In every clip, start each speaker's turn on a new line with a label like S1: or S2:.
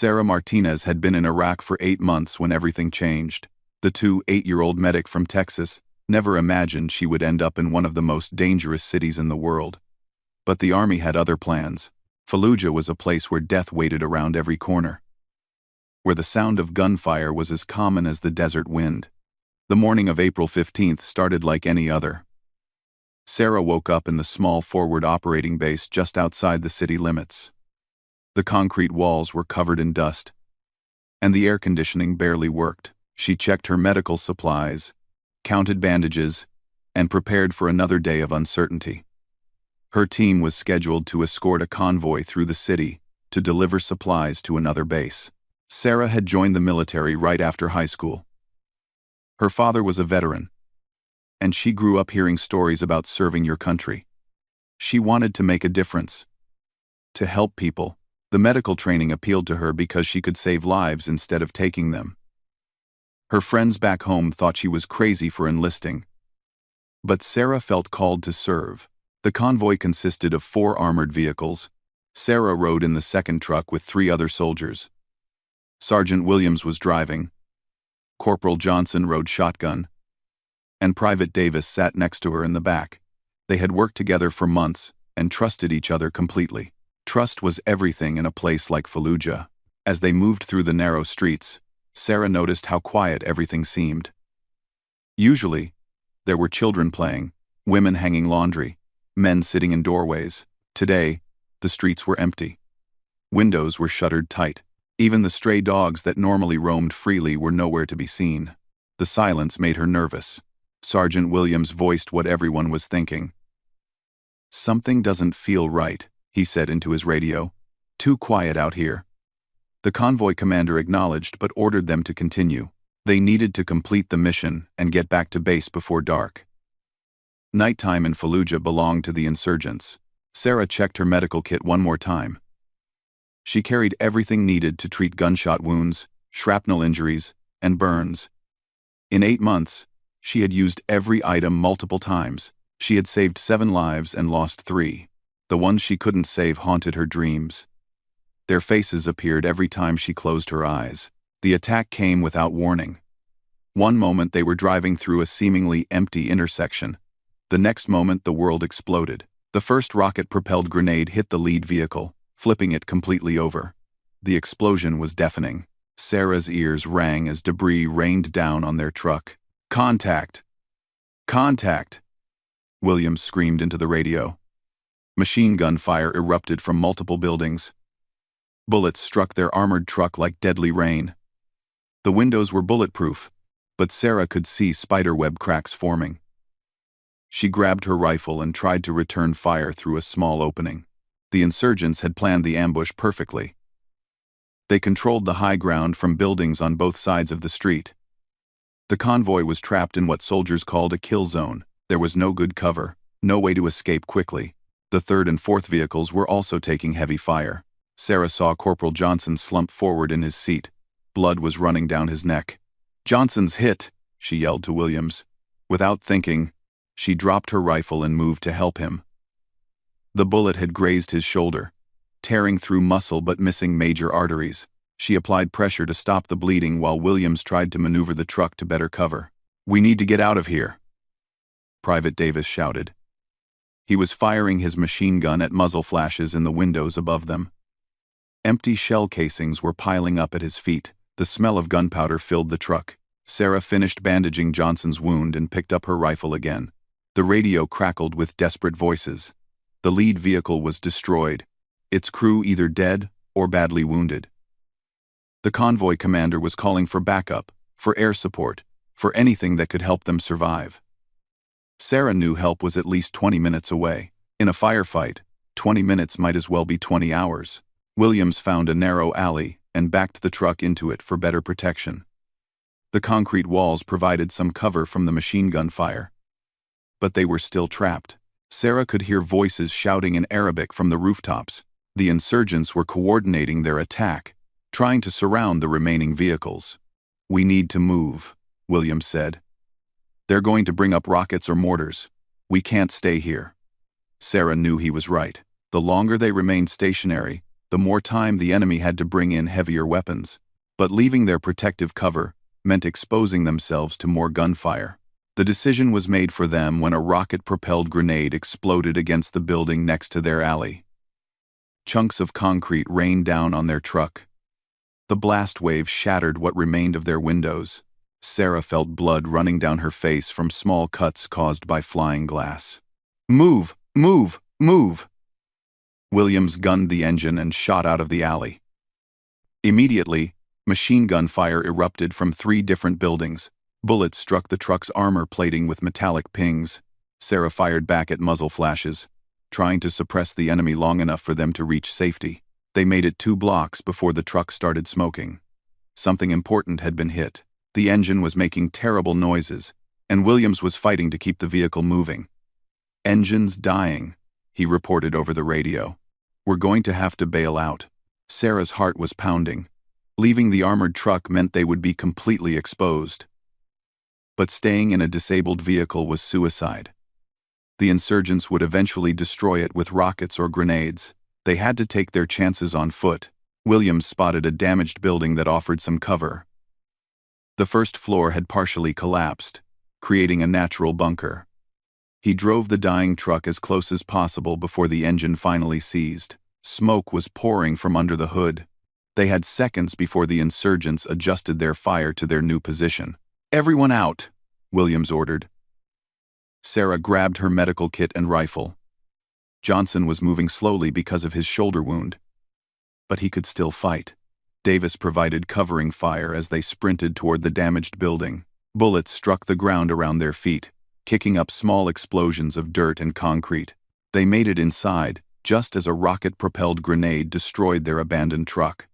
S1: Sarah Martinez had been in Iraq for 8 months when everything changed. The 8-year-old medic from Texas never imagined she would end up in one of the most dangerous cities in the world. But the army had other plans. Fallujah was a place where death waited around every corner, where the sound of gunfire was as common as the desert wind. The morning of April 15th started like any other. Sarah woke up in the small forward operating base just outside the city limits. The concrete walls were covered in dust, and the air conditioning barely worked. She checked her medical supplies, counted bandages, and prepared for another day of uncertainty. Her team was scheduled to escort a convoy through the city to deliver supplies to another base. Sarah had joined the military right after high school. Her father was a veteran, and she grew up hearing stories about serving your country. She wanted to make a difference, to help people. The medical training appealed to her because she could save lives instead of taking them. Her friends back home thought she was crazy for enlisting, but Sarah felt called to serve. The convoy consisted of 4 armored vehicles. Sarah rode in the second truck with 3 other soldiers. Sergeant Williams was driving, Corporal Johnson rode shotgun, and Private Davis sat next to her in the back. They had worked together for months and trusted each other completely. Trust was everything in a place like Fallujah. As they moved through the narrow streets, Sarah noticed how quiet everything seemed. Usually, there were children playing, women hanging laundry, men sitting in doorways. Today, the streets were empty. Windows were shuttered tight. Even the stray dogs that normally roamed freely were nowhere to be seen. The silence made her nervous. Sergeant Williams voiced what everyone was thinking. "Something doesn't feel right," he said into his radio. "Too quiet out here." The convoy commander acknowledged but ordered them to continue. They needed to complete the mission and get back to base before dark. Nighttime in Fallujah belonged to the insurgents. Sarah checked her medical kit one more time. She carried everything needed to treat gunshot wounds, shrapnel injuries, and burns. In 8 months, she had used every item multiple times. She had saved 7 lives and lost 3. The ones she couldn't save haunted her dreams. Their faces appeared every time she closed her eyes. The attack came without warning. One moment they were driving through a seemingly empty intersection. The next moment the world exploded. The first rocket-propelled grenade hit the lead vehicle, flipping it completely over. The explosion was deafening. Sarah's ears rang as debris rained down on their truck. "Contact! Contact!" Williams screamed into the radio. Machine gun fire erupted from multiple buildings. Bullets struck their armored truck like deadly rain. The windows were bulletproof, but Sarah could see spiderweb cracks forming. She grabbed her rifle and tried to return fire through a small opening. The insurgents had planned the ambush perfectly. They controlled the high ground from buildings on both sides of the street. The convoy was trapped in what soldiers called a kill zone. There was no good cover, no way to escape quickly. The 3rd and 4th vehicles were also taking heavy fire. Sarah saw Corporal Johnson slump forward in his seat. Blood was running down his neck. "Johnson's hit," she yelled to Williams. Without thinking, she dropped her rifle and moved to help him. The bullet had grazed his shoulder, tearing through muscle but missing major arteries. She applied pressure to stop the bleeding while Williams tried to maneuver the truck to better cover. "We need to get out of here," Private Davis shouted. He was firing his machine gun at muzzle flashes in the windows above them. Empty shell casings were piling up at his feet. The smell of gunpowder filled the truck. Sarah finished bandaging Johnson's wound and picked up her rifle again. The radio crackled with desperate voices. The lead vehicle was destroyed, its crew either dead or badly wounded. The convoy commander was calling for backup, for air support, for anything that could help them survive. Sarah knew help was at least 20 minutes away. In a firefight, 20 minutes might as well be 20 hours. Williams found a narrow alley and backed the truck into it for better protection. The concrete walls provided some cover from the machine gun fire, but they were still trapped. Sarah could hear voices shouting in Arabic from the rooftops. The insurgents were coordinating their attack, trying to surround the remaining vehicles. "We need to move," Williams said. "They're going to bring up rockets or mortars. We can't stay here." Sarah knew he was right. The longer they remained stationary, the more time the enemy had to bring in heavier weapons. But leaving their protective cover meant exposing themselves to more gunfire. The decision was made for them when a rocket-propelled grenade exploded against the building next to their alley. Chunks of concrete rained down on their truck. The blast wave shattered what remained of their windows. Sarah felt blood running down her face from small cuts caused by flying glass. "Move! Move! Move!" Williams gunned the engine and shot out of the alley. Immediately, machine gun fire erupted from 3 different buildings. Bullets struck the truck's armor plating with metallic pings. Sarah fired back at muzzle flashes, trying to suppress the enemy long enough for them to reach safety. They made it 2 blocks before the truck started smoking. Something important had been hit. The engine was making terrible noises, and Williams was fighting to keep the vehicle moving. "Engine's dying," he reported over the radio. "We're going to have to bail out." Sarah's heart was pounding. Leaving the armored truck meant they would be completely exposed. But staying in a disabled vehicle was suicide. The insurgents would eventually destroy it with rockets or grenades. They had to take their chances on foot. Williams spotted a damaged building that offered some cover. The first floor had partially collapsed, creating a natural bunker. He drove the dying truck as close as possible before the engine finally seized. Smoke was pouring from under the hood. They had seconds before the insurgents adjusted their fire to their new position. "Everyone out," Williams ordered. Sarah grabbed her medical kit and rifle. Johnson was moving slowly because of his shoulder wound, but he could still fight. Davis provided covering fire as they sprinted toward the damaged building. Bullets struck the ground around their feet, kicking up small explosions of dirt and concrete. They made it inside, just as a rocket-propelled grenade destroyed their abandoned truck.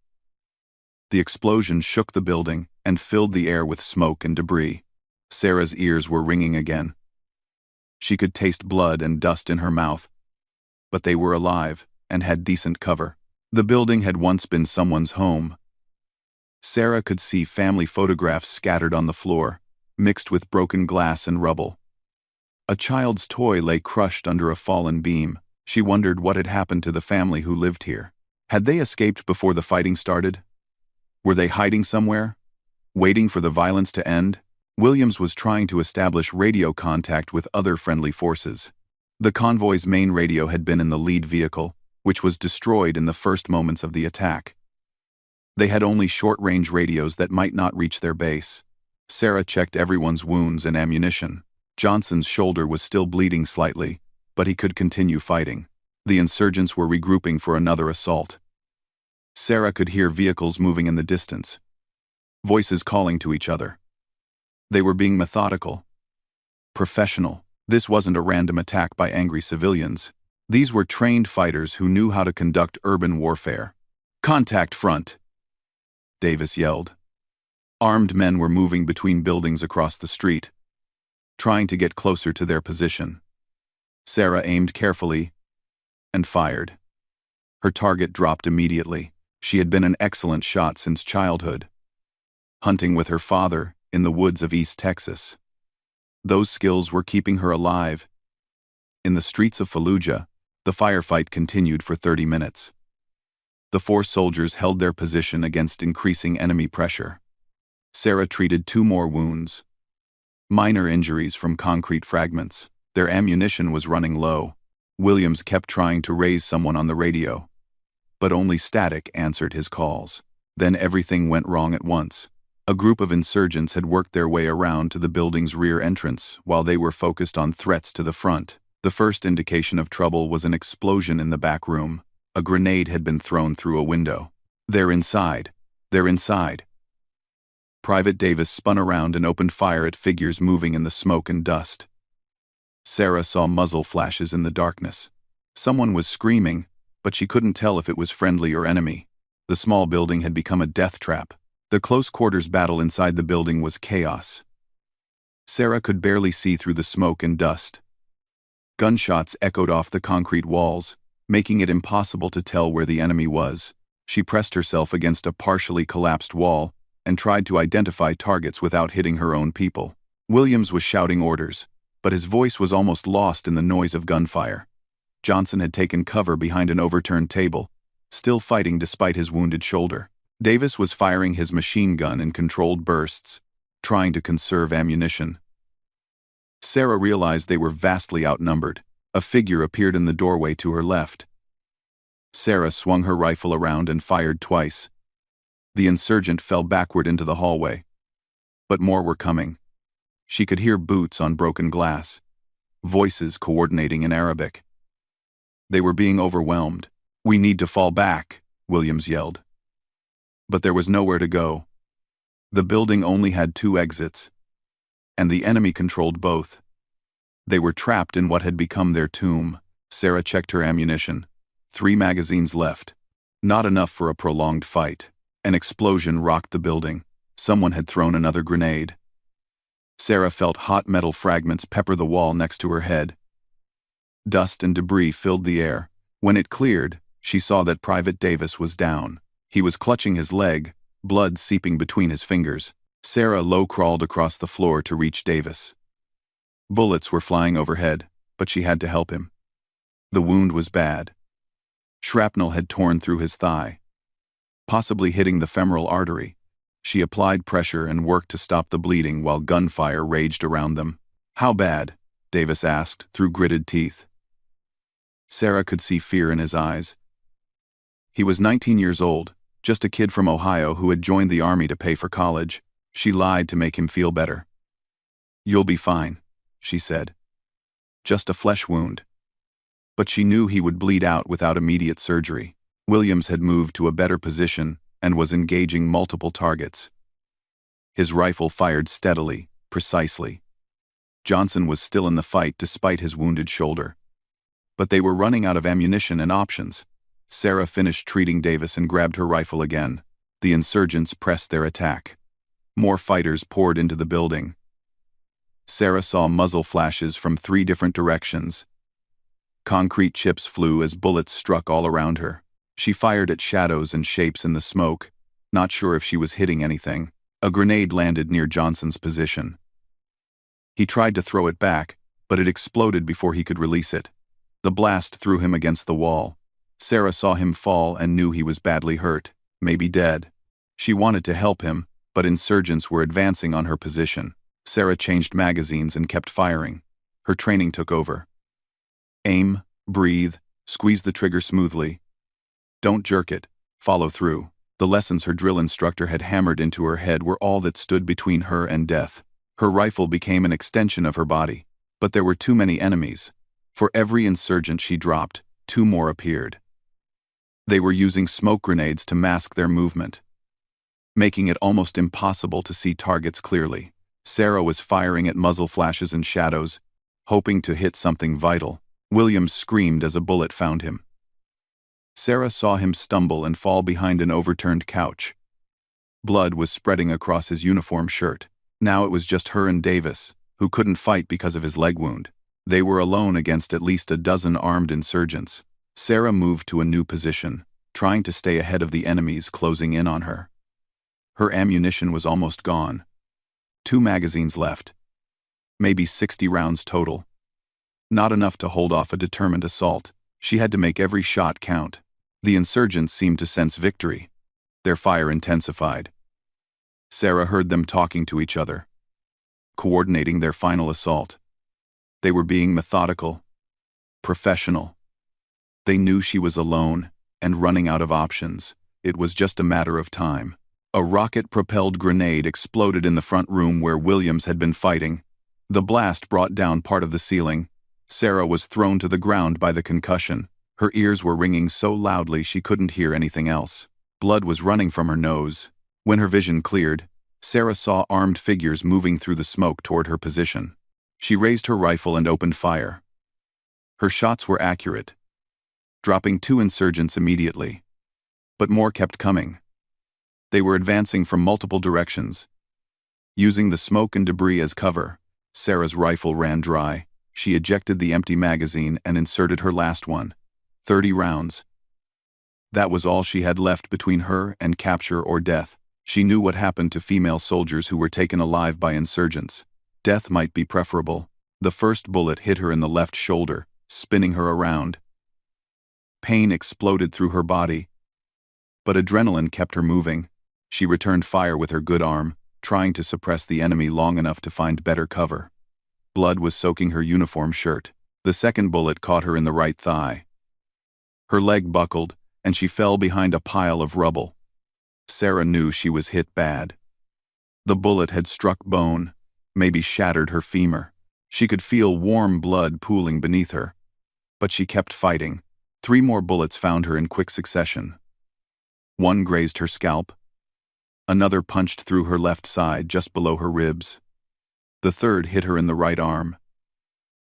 S1: The explosion shook the building and filled the air with smoke and debris. Sarah's ears were ringing again. She could taste blood and dust in her mouth, but they were alive and had decent cover. The building had once been someone's home. Sarah could see family photographs scattered on the floor, mixed with broken glass and rubble. A child's toy lay crushed under a fallen beam. She wondered what had happened to the family who lived here. Had they escaped before the fighting started? Were they hiding somewhere, waiting for the violence to end? Williams was trying to establish radio contact with other friendly forces. The convoy's main radio had been in the lead vehicle, which was destroyed in the first moments of the attack. They had only short-range radios that might not reach their base. Sarah checked everyone's wounds and ammunition. Johnson's shoulder was still bleeding slightly, but he could continue fighting. The insurgents were regrouping for another assault. Sarah could hear vehicles moving in the distance, voices calling to each other. They were being methodical, professional. This wasn't a random attack by angry civilians. These were trained fighters who knew how to conduct urban warfare. "Contact front," Davis yelled. Armed men were moving between buildings across the street, trying to get closer to their position. Sarah aimed carefully and fired. Her target dropped immediately. She had been an excellent shot since childhood, hunting with her father in the woods of East Texas. Those skills were keeping her alive. In the streets of Fallujah, the firefight continued for 30 minutes. The 4 soldiers held their position against increasing enemy pressure. Sarah treated 2 more wounds, minor injuries from concrete fragments. Their ammunition was running low. Williams kept trying to raise someone on the radio, but only static answered his calls. Then everything went wrong at once. A group of insurgents had worked their way around to the building's rear entrance while they were focused on threats to the front. The first indication of trouble was an explosion in the back room. A grenade had been thrown through a window. "They're inside. They're inside." Private Davis spun around and opened fire at figures moving in the smoke and dust. Sarah saw muzzle flashes in the darkness. Someone was screaming, but she couldn't tell if it was friendly or enemy. The small building had become a death trap. The close-quarters battle inside the building was chaos. Sarah could barely see through the smoke and dust. Gunshots echoed off the concrete walls, making it impossible to tell where the enemy was. She pressed herself against a partially collapsed wall and tried to identify targets without hitting her own people. Williams was shouting orders, but his voice was almost lost in the noise of gunfire. Johnson had taken cover behind an overturned table, still fighting despite his wounded shoulder. Davis was firing his machine gun in controlled bursts, trying to conserve ammunition. Sarah realized they were vastly outnumbered. A figure appeared in the doorway to her left. Sarah swung her rifle around and fired twice. The insurgent fell backward into the hallway. But more were coming. She could hear boots on broken glass, voices coordinating in Arabic. They were being overwhelmed. "We need to fall back," Williams yelled. But there was nowhere to go. The building only had 2 exits, and the enemy controlled both. They were trapped in what had become their tomb. Sarah checked her ammunition. 3 magazines left. Not enough for a prolonged fight. An explosion rocked the building. Someone had thrown another grenade. Sarah felt hot metal fragments pepper the wall next to her head. Dust and debris filled the air. When it cleared, she saw that Private Davis was down. He was clutching his leg, blood seeping between his fingers. Sarah low-crawled across the floor to reach Davis. Bullets were flying overhead, but she had to help him. The wound was bad. Shrapnel had torn through his thigh, possibly hitting the femoral artery. She applied pressure and worked to stop the bleeding while gunfire raged around them. "How bad?" Davis asked through gritted teeth. Sarah could see fear in his eyes. He was 19 years old, just a kid from Ohio who had joined the army to pay for college. She lied to make him feel better. "You'll be fine," she said. "Just a flesh wound." But she knew he would bleed out without immediate surgery. Williams had moved to a better position and was engaging multiple targets. His rifle fired steadily, precisely. Johnson was still in the fight despite his wounded shoulder. But they were running out of ammunition and options. Sarah finished treating Davis and grabbed her rifle again. The insurgents pressed their attack. More fighters poured into the building. Sarah saw muzzle flashes from 3 different directions. Concrete chips flew as bullets struck all around her. She fired at shadows and shapes in the smoke, not sure if she was hitting anything. A grenade landed near Johnson's position. He tried to throw it back, but it exploded before he could release it. The blast threw him against the wall. Sarah saw him fall and knew he was badly hurt, maybe dead. She wanted to help him, but insurgents were advancing on her position. Sarah changed magazines and kept firing. Her training took over. Aim, breathe, squeeze the trigger smoothly. Don't jerk it, follow through. The lessons her drill instructor had hammered into her head were all that stood between her and death. Her rifle became an extension of her body. But there were too many enemies. For every insurgent she dropped, 2 more appeared. They were using smoke grenades to mask their movement, making it almost impossible to see targets clearly. Sarah was firing at muzzle flashes and shadows, hoping to hit something vital. Williams screamed as a bullet found him. Sarah saw him stumble and fall behind an overturned couch. Blood was spreading across his uniform shirt. Now it was just her and Davis, who couldn't fight because of his leg wound. They were alone against at least a dozen armed insurgents. Sarah moved to a new position, trying to stay ahead of the enemies closing in on her. Her ammunition was almost gone. 2 magazines left. Maybe 60 rounds total. Not enough to hold off a determined assault. She had to make every shot count. The insurgents seemed to sense victory. Their fire intensified. Sarah heard them talking to each other, coordinating their final assault. They were being methodical, professional. They knew she was alone and running out of options. It was just a matter of time. A rocket-propelled grenade exploded in the front room where Williams had been fighting. The blast brought down part of the ceiling. Sarah was thrown to the ground by the concussion. Her ears were ringing so loudly she couldn't hear anything else. Blood was running from her nose. When her vision cleared, Sarah saw armed figures moving through the smoke toward her position. She raised her rifle and opened fire. Her shots were accurate, dropping 2 insurgents immediately. But more kept coming. They were advancing from multiple directions. Using the smoke and debris as cover, Sarah's rifle ran dry. She ejected the empty magazine and inserted her last one. 30 rounds. That was all she had left between her and capture or death. She knew what happened to female soldiers who were taken alive by insurgents. Death might be preferable. The first bullet hit her in the left shoulder, spinning her around. Pain exploded through her body, But adrenaline kept her moving. She returned fire with her good arm, trying to suppress the enemy long enough to find better cover. Blood was soaking her uniform shirt. The second bullet caught her in the right thigh. Her leg buckled, and she fell behind a pile of rubble. Sarah knew she was hit bad. The bullet had struck bone, maybe shattered her femur. She could feel warm blood pooling beneath her. But she kept fighting. 3 more bullets found her in quick succession. One grazed her scalp. Another punched through her left side just below her ribs. The third hit her in the right arm,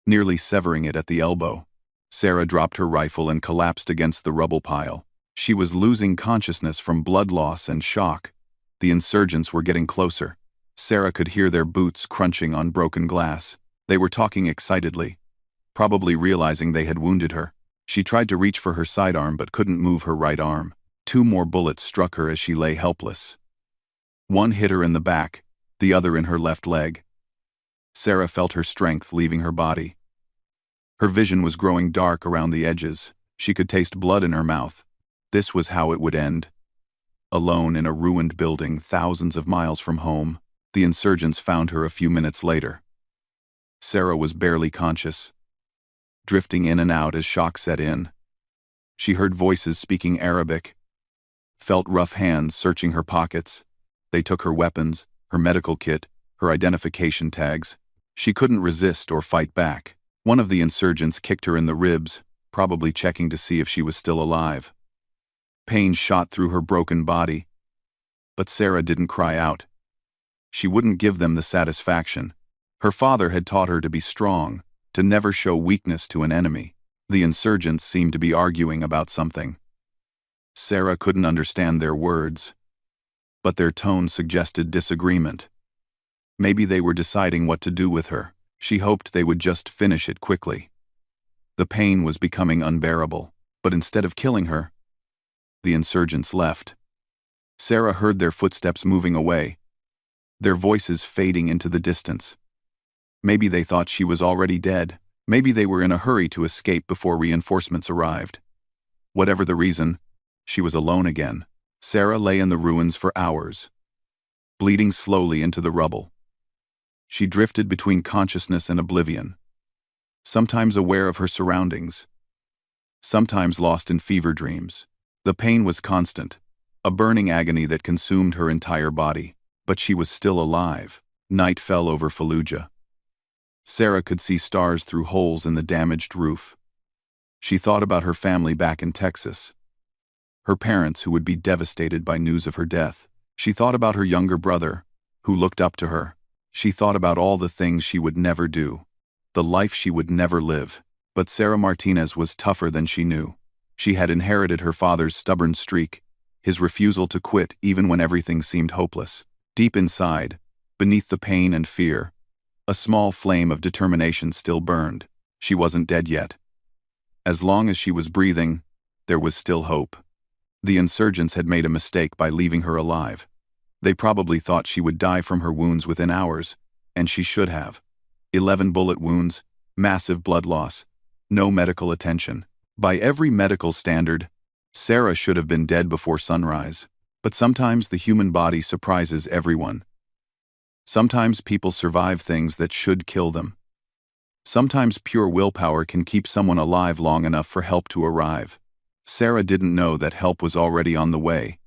S1: nearly severing it at the elbow. Sarah dropped her rifle and collapsed against the rubble pile. She was losing consciousness from blood loss and shock. The insurgents were getting closer. Sarah could hear their boots crunching on broken glass. They were talking excitedly, probably realizing they had wounded her. She tried to reach for her sidearm but couldn't move her right arm. 2 more bullets struck her as she lay helpless. One hit her in the back, the other in her left leg. Sarah felt her strength leaving her body. Her vision was growing dark around the edges. She could taste blood in her mouth. This was how it would end. Alone in a ruined building thousands of miles from home, the insurgents found her a few minutes later. Sarah was barely conscious, drifting in and out as shock set in. She heard voices speaking Arabic, felt rough hands searching her pockets. They took her weapons, her medical kit, her identification tags. She couldn't resist or fight back. One of the insurgents kicked her in the ribs, probably checking to see if she was still alive. Pain shot through her broken body. But Sarah didn't cry out. She wouldn't give them the satisfaction. Her father had taught her to be strong, to never show weakness to an enemy. The insurgents seemed to be arguing about something. Sarah couldn't understand their words, but their tone suggested disagreement. Maybe they were deciding what to do with her. She hoped they would just finish it quickly. The pain was becoming unbearable, but instead of killing her, the insurgents left. Sarah heard their footsteps moving away, their voices fading into the distance. Maybe they thought she was already dead. Maybe they were in a hurry to escape before reinforcements arrived. Whatever the reason, she was alone again. Sarah lay in the ruins for hours, bleeding slowly into the rubble. She drifted between consciousness and oblivion, sometimes aware of her surroundings, sometimes lost in fever dreams. The pain was constant, a burning agony that consumed her entire body. But she was still alive. Night fell over Fallujah. Sarah could see stars through holes in the damaged roof. She thought about her family back in Texas, her parents who would be devastated by news of her death. She thought about her younger brother, who looked up to her. She thought about all the things she would never do, the life she would never live. But Sarah Martinez was tougher than she knew. She had inherited her father's stubborn streak, his refusal to quit even when everything seemed hopeless. Deep inside, beneath the pain and fear, a small flame of determination still burned. She wasn't dead yet. As long as she was breathing, there was still hope. The insurgents had made a mistake by leaving her alive. They probably thought she would die from her wounds within hours, and she should have. 11 bullet wounds, massive blood loss, no medical attention. By every medical standard, Sarah should have been dead before sunrise. But sometimes the human body surprises everyone. Sometimes people survive things that should kill them. Sometimes pure willpower can keep someone alive long enough for help to arrive. Sarah didn't know that help was already on the way,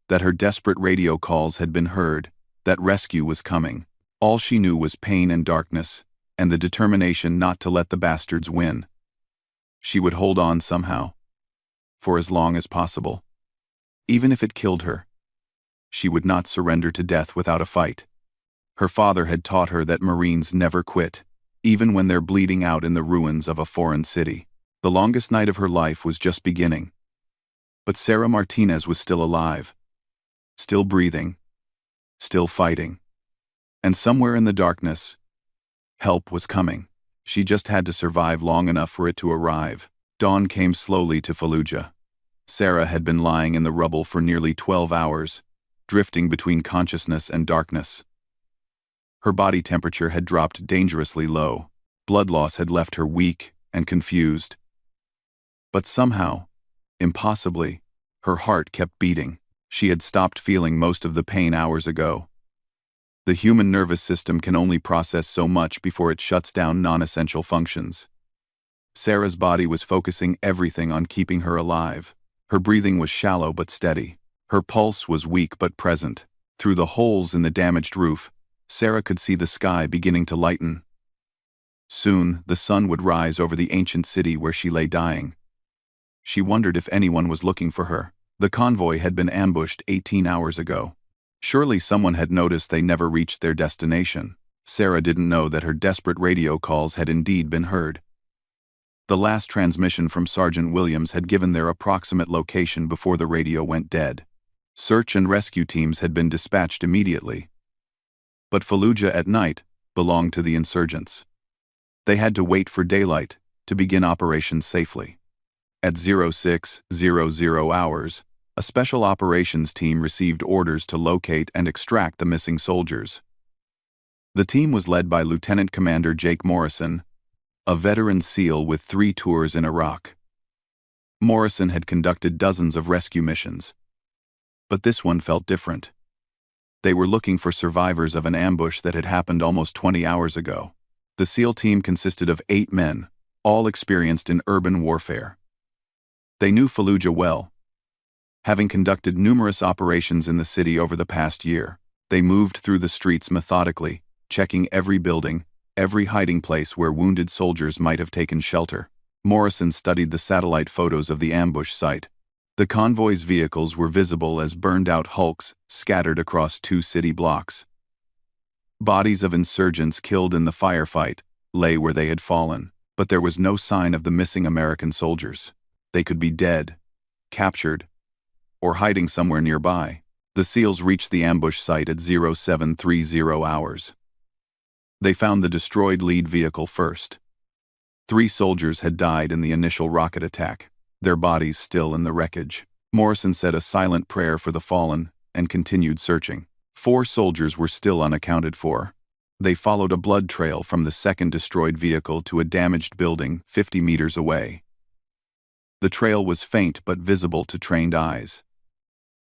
S1: that her desperate radio calls had been heard, that rescue was coming. All she knew was pain and darkness, and the determination not to let the bastards win. She would hold on somehow, for as long as possible. Even if it killed her, she would not surrender to death without a fight. Her father had taught her that Marines never quit, even when they're bleeding out in the ruins of a foreign city. The longest night of her life was just beginning. But Sarah Martinez was still alive, still breathing, still fighting. And somewhere in the darkness, help was coming. She just had to survive long enough for it to arrive. Dawn came slowly to Fallujah. Sarah had been lying in the rubble for nearly 12 hours, drifting between consciousness and darkness. Her body temperature had dropped dangerously low. Blood loss had left her weak and confused. But somehow, impossibly, her heart kept beating. She had stopped feeling most of the pain hours ago. The human nervous system can only process so much before it shuts down non-essential functions. Sarah's body was focusing everything on keeping her alive. Her breathing was shallow but steady. Her pulse was weak but present. Through the holes in the damaged roof, Sarah could see the sky beginning to lighten. Soon, the sun would rise over the ancient city where she lay dying. She wondered if anyone was looking for her. The convoy had been ambushed 18 hours ago. Surely someone had noticed they never reached their destination. Sarah didn't know that her desperate radio calls had indeed been heard. The last transmission from Sergeant Williams had given their approximate location before the radio went dead. Search and rescue teams had been dispatched immediately. But Fallujah at night belonged to the insurgents. They had to wait for daylight to begin operations safely. At 0600 hours, a special operations team received orders to locate and extract the missing soldiers. The team was led by Lieutenant Commander Jake Morrison, a veteran SEAL with 3 tours in Iraq. Morrison had conducted dozens of rescue missions. But this one felt different. They were looking for survivors of an ambush that had happened almost 20 hours ago. The SEAL team consisted of 8 men, all experienced in urban warfare. They knew Fallujah well. Having conducted numerous operations in the city over the past year, they moved through the streets methodically, checking every building, every hiding place where wounded soldiers might have taken shelter. Morrison studied the satellite photos of the ambush site. The convoy's vehicles were visible as burned-out hulks scattered across 2 city blocks. Bodies of insurgents killed in the firefight lay where they had fallen, but there was no sign of the missing American soldiers. They could be dead, captured, or hiding somewhere nearby. The SEALs reached the ambush site at 0730 hours. They found the destroyed lead vehicle first. 3 soldiers had died in the initial rocket attack, their bodies still in the wreckage. Morrison said a silent prayer for the fallen and continued searching. 4 soldiers were still unaccounted for. They followed a blood trail from the second destroyed vehicle to a damaged building 50 meters away. The trail was faint but visible to trained eyes.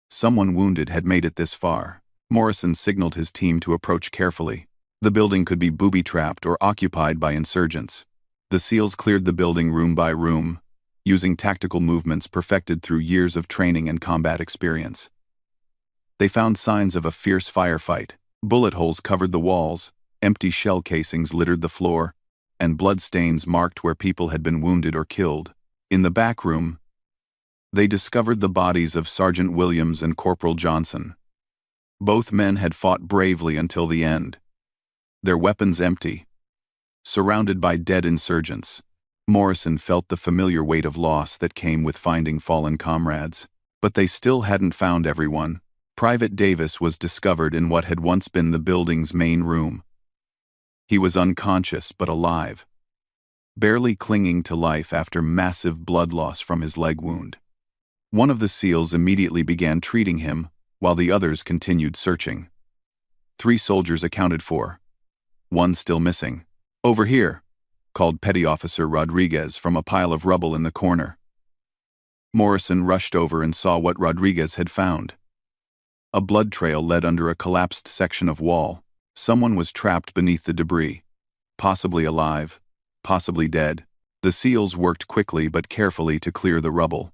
S1: Someone wounded had made it this far. Morrison signaled his team to approach carefully. The building could be booby-trapped or occupied by insurgents. The SEALs cleared the building room by room, using tactical movements perfected through years of training and combat experience. They found signs of a fierce firefight. Bullet holes covered the walls, empty shell casings littered the floor, and bloodstains marked where people had been wounded or killed. In the back room, they discovered the bodies of Sergeant Williams and Corporal Johnson. Both men had fought bravely until the end, their weapons empty. Surrounded by dead insurgents, Morrison felt the familiar weight of loss that came with finding fallen comrades. But they still hadn't found everyone. Private Davis was discovered in what had once been the building's main room. He was unconscious but alive, barely clinging to life after massive blood loss from his leg wound. One of the SEALs immediately began treating him, while the others continued searching. 3 soldiers accounted for, 1 still missing. "Over here," called Petty Officer Rodriguez from a pile of rubble in the corner. Morrison rushed over and saw what Rodriguez had found. A blood trail led under a collapsed section of wall. Someone was trapped beneath the debris, possibly alive, possibly dead. The SEALs worked quickly but carefully to clear the rubble.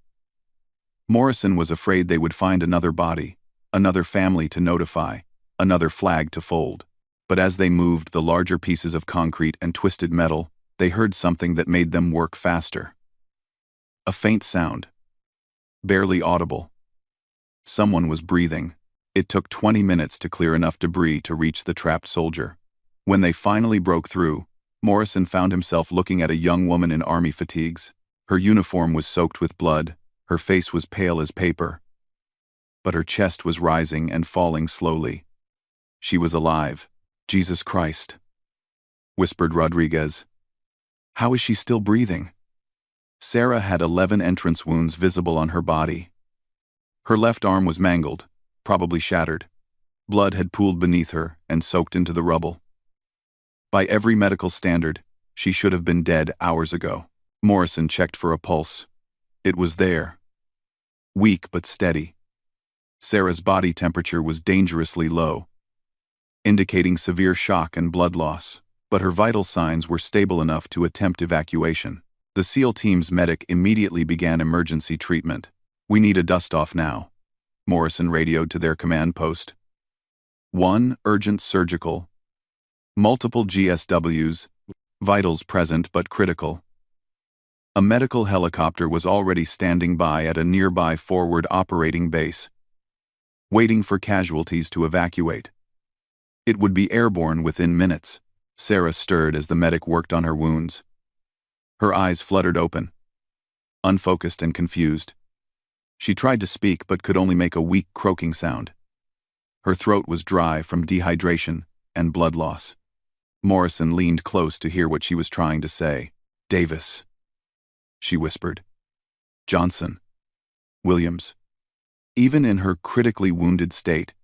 S1: Morrison was afraid they would find another body, another family to notify, another flag to fold. But as they moved the larger pieces of concrete and twisted metal, they heard something that made them work faster. A faint sound, barely audible. Someone was breathing. It took 20 minutes to clear enough debris to reach the trapped soldier. When they finally broke through, Morrison found himself looking at a young woman in army fatigues. Her uniform was soaked with blood, her face was pale as paper, but her chest was rising and falling slowly. She was alive. "Jesus Christ," whispered Rodriguez. "How is she still breathing?" Sarah had 11 entrance wounds visible on her body. Her left arm was mangled, probably shattered. Blood had pooled beneath her and soaked into the rubble. By every medical standard, she should have been dead hours ago. Morrison checked for a pulse. It was there. Weak but steady. Sarah's body temperature was dangerously low, indicating severe shock and blood loss, but her vital signs were stable enough to attempt evacuation. The SEAL team's medic immediately began emergency treatment. "We need a dust-off now," Morrison radioed to their command post. "1. Urgent surgical. Multiple GSWs, vitals present but critical." A medical helicopter was already standing by at a nearby forward operating base, waiting for casualties to evacuate. It would be airborne within minutes. Sarah stirred as the medic worked on her wounds. Her eyes fluttered open, unfocused and confused. She tried to speak but could only make a weak croaking sound. Her throat was dry from dehydration and blood loss. Morrison leaned close to hear what she was trying to say. "Davis," she whispered. "Johnson. Williams." Even in her critically wounded state,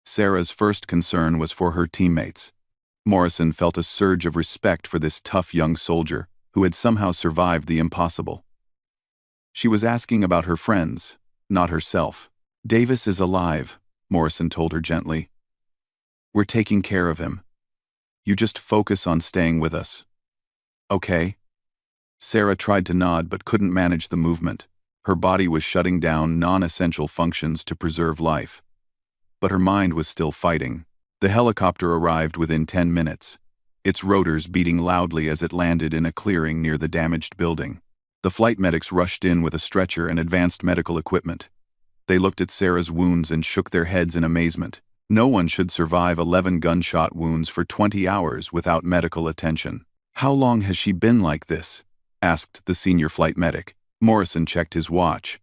S1: Sarah's first concern was for her teammates. Morrison felt a surge of respect for this tough young soldier who had somehow survived the impossible. She was asking about her friends, not herself. "Davis is alive," Morrison told her gently. "We're taking care of him. You just focus on staying with us. Okay?" Sarah tried to nod but couldn't manage the movement. Her body was shutting down non-essential functions to preserve life. But her mind was still fighting. The helicopter arrived within 10 minutes, its rotors beating loudly as it landed in a clearing near the damaged building. The flight medics rushed in with a stretcher and advanced medical equipment. They looked at Sarah's wounds and shook their heads in amazement. No one should survive 11 gunshot wounds for 20 hours without medical attention. "How long has she been like this?" asked the senior flight medic. Morrison checked his watch.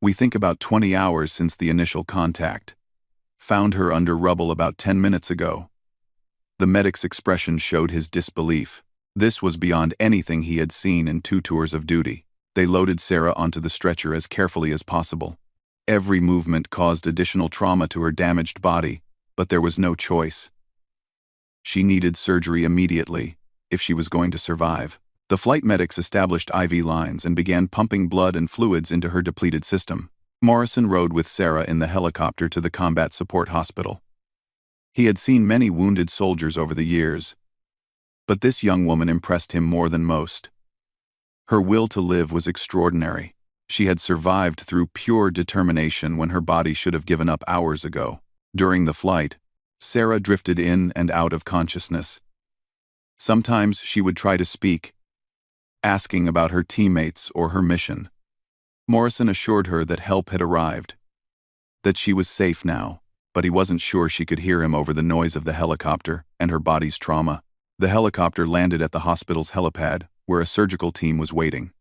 S1: "We think about 20 hours since the initial contact. Found her under rubble about 10 minutes ago." The medic's expression showed his disbelief. This was beyond anything he had seen in 2 tours of duty. They loaded Sarah onto the stretcher as carefully as possible. Every movement caused additional trauma to her damaged body, but there was no choice. She needed surgery immediately, if she was going to survive. The flight medics established IV lines and began pumping blood and fluids into her depleted system. Morrison rode with Sarah in the helicopter to the combat support hospital. He had seen many wounded soldiers over the years, but this young woman impressed him more than most. Her will to live was extraordinary. She had survived through pure determination when her body should have given up hours ago. During the flight, Sarah drifted in and out of consciousness. Sometimes she would try to speak, asking about her teammates or her mission. Morrison assured her that help had arrived, that she was safe now, but he wasn't sure she could hear him over the noise of the helicopter and her body's trauma. The helicopter landed at the hospital's helipad, where a surgical team was waiting.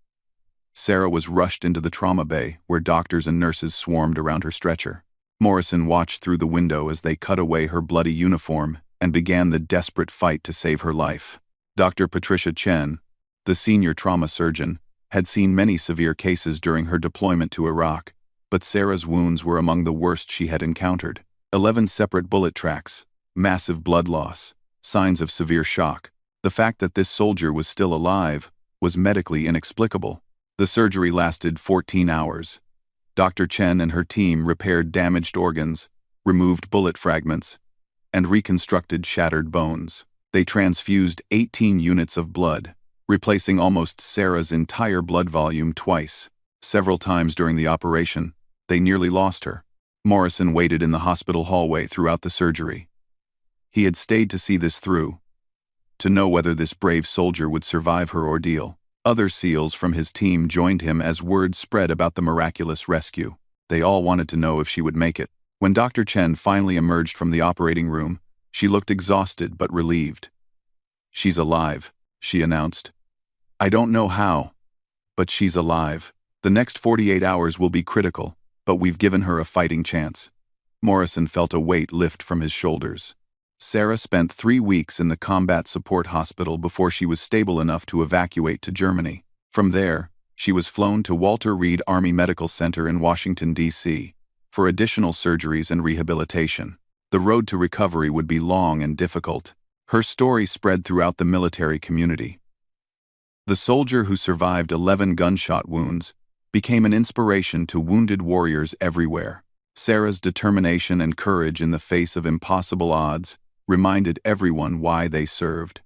S1: Sarah was rushed into the trauma bay, where doctors and nurses swarmed around her stretcher. Morrison watched through the window as they cut away her bloody uniform and began the desperate fight to save her life. Dr. Patricia Chen, the senior trauma surgeon, had seen many severe cases during her deployment to Iraq, but Sarah's wounds were among the worst she had encountered. 11 separate bullet tracks, massive blood loss, signs of severe shock. The fact that this soldier was still alive was medically inexplicable. The surgery lasted 14 hours. Dr. Chen and her team repaired damaged organs, removed bullet fragments, and reconstructed shattered bones. They transfused 18 units of blood, replacing almost Sarah's entire blood volume twice. Several times during the operation, they nearly lost her. Morrison waited in the hospital hallway throughout the surgery. He had stayed to see this through, to know whether this brave soldier would survive her ordeal. Other SEALs from his team joined him as word spread about the miraculous rescue. They all wanted to know if she would make it. When Dr. Chen finally emerged from the operating room, she looked exhausted but relieved. "She's alive," she announced. "I don't know how, but she's alive. The next 48 hours will be critical, but we've given her a fighting chance." Morrison felt a weight lift from his shoulders. Sarah spent 3 weeks in the combat support hospital before she was stable enough to evacuate to Germany. From there, she was flown to Walter Reed Army Medical Center in Washington, D.C., for additional surgeries and rehabilitation. The road to recovery would be long and difficult. Her story spread throughout the military community. The soldier who survived 11 gunshot wounds became an inspiration to wounded warriors everywhere. Sarah's determination and courage in the face of impossible odds reminded everyone why they served,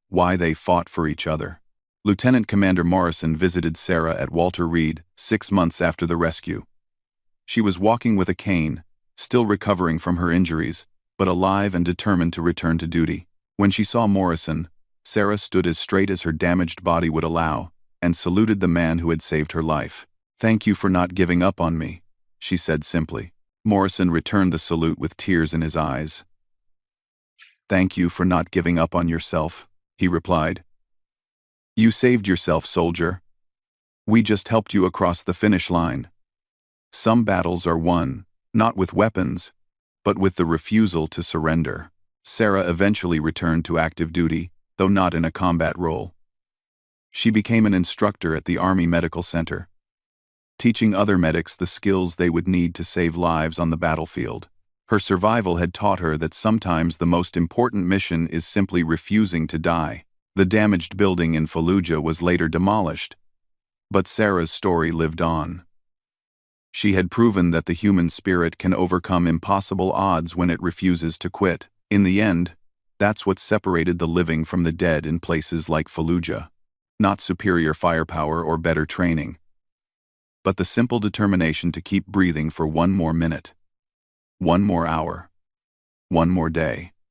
S1: why they fought for each other. Lieutenant Commander Morrison visited Sarah at Walter Reed 6 months after the rescue. She was walking with a cane, still recovering from her injuries, but alive and determined to return to duty. When she saw Morrison, Sarah stood as straight as her damaged body would allow and saluted the man who had saved her life. "Thank you for not giving up on me," she said simply. Morrison returned the salute with tears in his eyes. "Thank you for not giving up on yourself," he replied. "You saved yourself, soldier. We just helped you across the finish line. Some battles are won, not with weapons, but with the refusal to surrender." Sarah eventually returned to active duty, though not in a combat role. She became an instructor at the Army Medical Center, teaching other medics the skills they would need to save lives on the battlefield. Her survival had taught her that sometimes the most important mission is simply refusing to die. The damaged building in Fallujah was later demolished, but Sarah's story lived on. She had proven that the human spirit can overcome impossible odds when it refuses to quit. In the end, that's what separated the living from the dead in places like Fallujah. Not superior firepower or better training, but the simple determination to keep breathing for one more minute, one more hour, one more day.